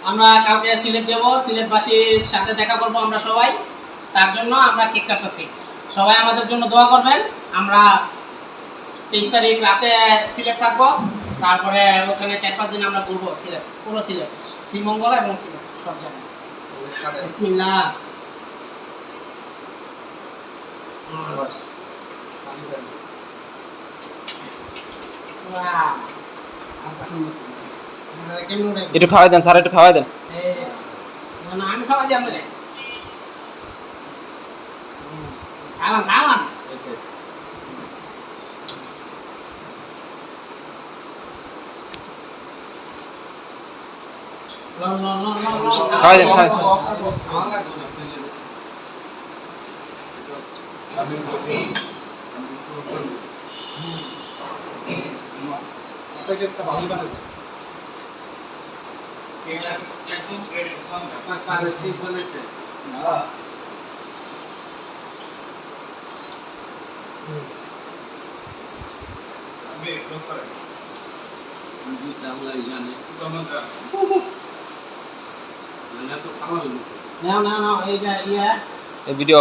আমরা কালকে সিলেট যাব, সিলেটবাসীর সাথে দেখা করব আমরা সবাই। তার জন্য আমরা কেক কাটতেছি। সবাই আমাদের জন্য দোয়া করবেন। আমরা 23 তারিখ রাতে সিলেট থাকবো, তারপরে ওখানে 4-5 দিন আমরা ঘুরবো সিলেট, পুরো সিলেট, শ্রীমঙ্গল এবং সিলেট সব জায়গায়। বিসমিল্লাহ। একটু খাওয়াই দেন স্যার, একটু খাওয়াই দেন। আমি খাওয়া দিই আপনাকে। খাওয়ান খাওয়ান। খাওয়াই দেন, খাওয়াই। না না না, এই যে এই ভিডিও